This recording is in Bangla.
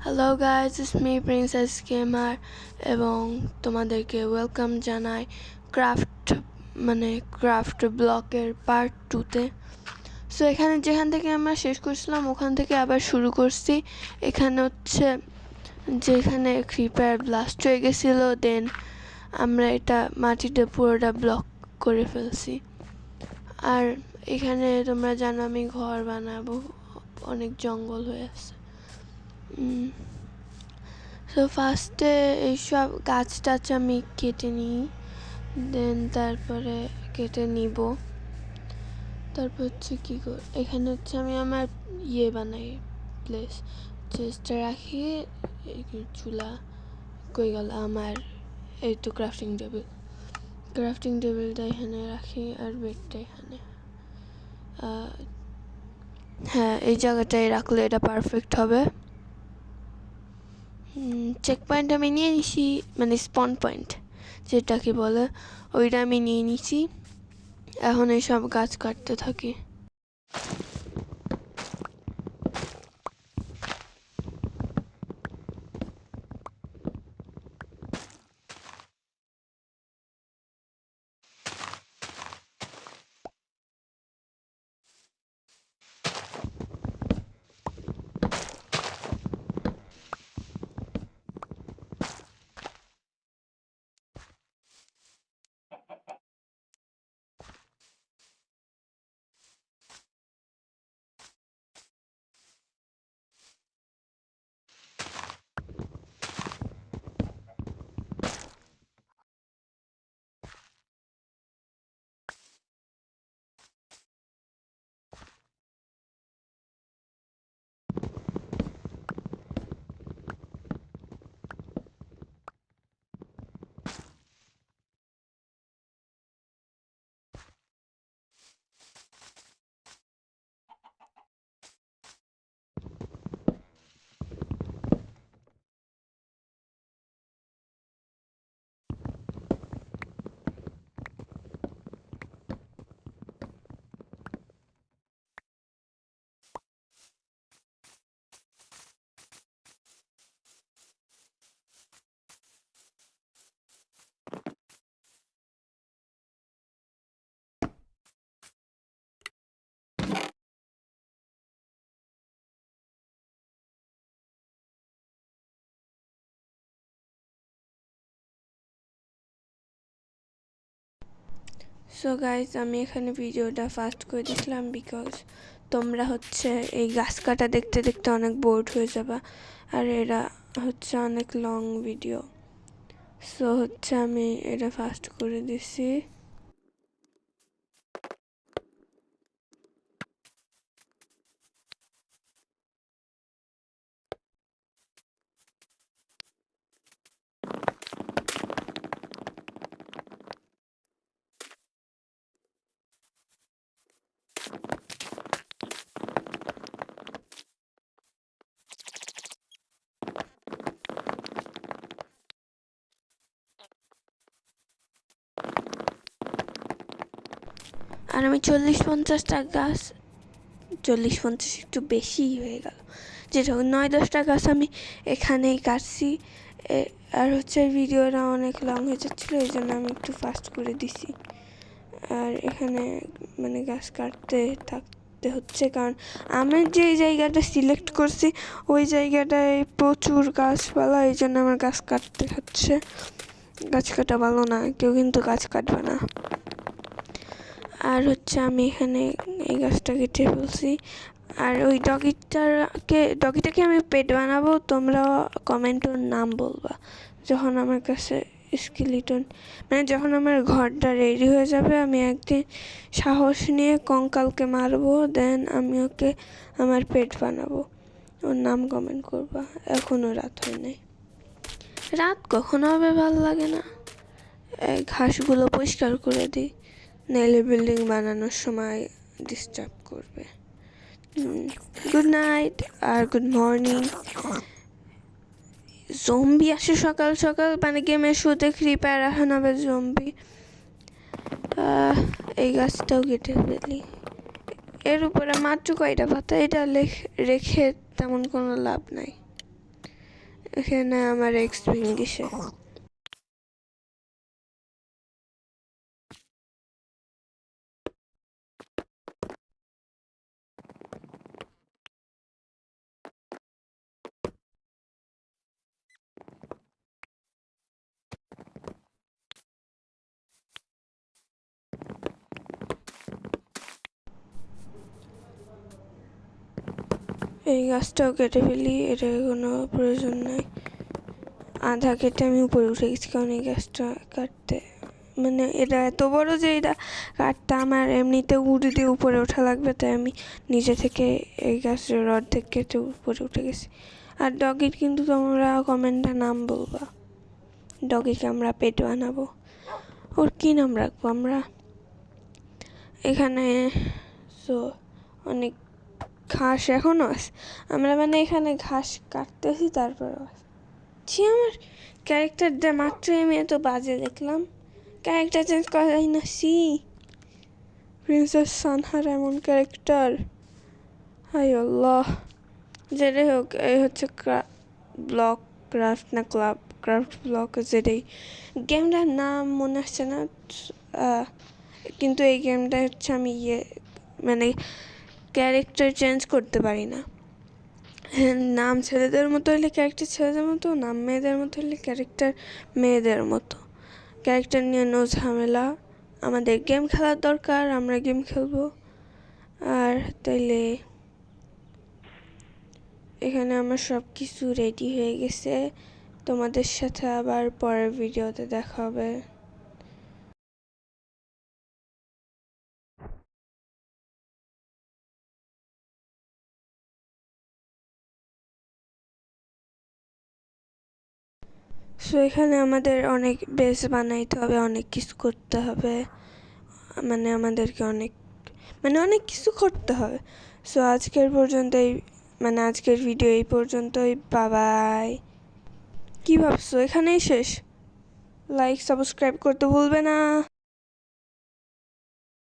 Hello guys, it's me princess gamer এবং তোমাদেরকে ওয়েলকাম জানাই ক্রাফট ব্লকের পার্ট 2-তে। সো এখানে যেখান থেকে আমরা শেষ করছিলাম ওখান থেকে আবার শুরু করছি। এখানে হচ্ছে যেখানে ক্রিপার ব্লাস্ট হয়ে গেছিলো, দেন আমরা এটা মাটিতে পুরোটা ব্লক করে ফেলছি। আর এখানে তোমরা জানো আমি ঘর বানাবো, অনেক জঙ্গল হয়ে আছে। সো ফার্স্টে এইসব গাছ টাছ আমি কেটে নিই, দেন তারপরে কেটে নিব। তারপর হচ্ছে কী এখানে হচ্ছে আমি আমার বানাই, প্লেস চেষ্টা রাখি। চুলা কই গেল আমার, এই তো ক্রাফটিং টেবিলটা এখানে রাখি আর বেডটা এখানে। হ্যাঁ, এই জায়গাটায় রাখলে এটা পারফেক্ট হবে। চেক পয়েন্ট আমি নিয়ে নিছি, মানে স্পন পয়েন্ট যেটাকে বলে, ওইটা আমি নিয়ে নিছি। এখন এইসব গাছ কাটতে থাকি। সো গাইজ, আমি এখানে ভিডিওটা ফাস্ট করে দিয়েছিলাম বিকজ তোমরা হচ্ছে এই গাছ কাটা দেখতে দেখতে অনেক বোর্ড হয়ে যাবা, আর এরা হচ্ছে অনেক লং ভিডিও। সো হচ্ছে আমি এটা ফাস্ট করে দিছি। আর আমি 40-50টা গাছ, 40-50 একটু বেশিই হয়ে গেল, যেটা 9-10টা গাছ আমি এখানেই কাটছি। আর হচ্ছে ভিডিওটা অনেক লং হয়ে যাচ্ছিলো, এই জন্য আমি একটু ফাস্ট করে দিছি। আর এখানে মানে গাছ কাটতে থাকতে হচ্ছে, কারণ আমি যে জায়গাটা সিলেক্ট করছি ওই জায়গাটায় প্রচুর গাছপালা, এই জন্য আমার গাছ কাটতে হচ্ছে। গাছ কাটা ভালো না, কেউ কিন্তু গাছ কাটবে না। আর হচ্ছে আমি এখানে এই গাছটা কেটে ফেলছি। আর ওই ডগিটাকে আমি পেট বানাবো, তোমরা কমেন্টে ওর নাম বলবা যখন আমার কাছে স্কেলিটন, মানে যখন আমার ঘরটা রেডি হয়ে যাবে। আমি একদিন সাহস নিয়ে কঙ্কালকে মারবো, দেন আমি ওকে আমার পেট বানাবো। ওর নাম কমেন্ট করবা। এখনও রাত হয় নাই। রাত কখন হবে ভাল লাগে না। ঘাসগুলো পরিষ্কার করে দিই, নাইলে বিল্ডিং বানানোর সময় ডিস্টার্ব করবে। গুড নাইট আর গুড মর্নিং। জম্বি আসে সকাল সকাল, মানে গেমের শুরুতে ক্রিপার, এখন আবার জম্বি। এই গাছটাও কেটে ফেলি। এর উপরে মাত্র কয়টা পাতা, এটা রেখে তেমন কোনো লাভ নাই। এখানে আমার এক্সপিঙ্গিশে এই গাছটাও কেটে ফেলি, এটা কোনো প্রয়োজন নাই। আধা কেটে আমি উপরে উঠে গেছি, কারণ এই গাছটা কাটতে মানে এটা এত বড় যে এটা কাটতে আমার এমনিতে উড়ি দিয়ে উপরে ওঠা লাগবে, তাই আমি নিজে থেকে এই গাছের অর্ধেক কেটে উপরে উঠে গেছি। আর ডগির কিন্তু তোমরা কমেন্টে নাম বলবা, ডগিকে আমরা পেট বানাবো। ওর কী নাম রাখবো আমরা? এখানে সো অনেক ঘাস এখনও আছে, আমরা মানে এখানে ঘাস কাটতেছি তারপরে ছি। আমার ক্যারেক্টারটা মাত্রই আমি এত বাজে দেখলাম, ক্যারেক্টার চেঞ্জ করা যায় না। সি প্রিন্সেস সানহার এমন ক্যারেক্টার, হাই আল্লাহ। যেটাই হোক, এই হচ্ছে ব্লক ক্রাফট না ক্রাফট ব্লক, যেটাই গেমটার নাম মনে আসছে না, কিন্তু এই গেমটা হচ্ছে আমি মানে ক্যারেক্টার চেঞ্জ করতে পারি না। নাম ছেলেদের মতো হলে ক্যারেক্টার ছেলেদের মতো, নাম মেয়েদের মতো হলে ক্যারেক্টার মেয়েদের মতো। ক্যারেক্টার নিয়ে নো ঝামেলা, আমাদের গেম খেলার দরকার, আমরা গেম খেলবো। আর তাইলে এখানে আমার সব কিছু রেডি হয়ে গেছে, তোমাদের সাথে আবার পরের ভিডিওতে দেখা হবে। সো এখানে আমাদের অনেক বেস বানাইতে হবে, অনেক কিছু করতে হবে, মানে আমাদেরকে অনেক কিছু করতে হবে। সো আজকের ভিডিও এই পর্যন্তই। বাই। কি ভাবছো এখানেই শেষ? লাইক সাবস্ক্রাইব করতে ভুলবে না।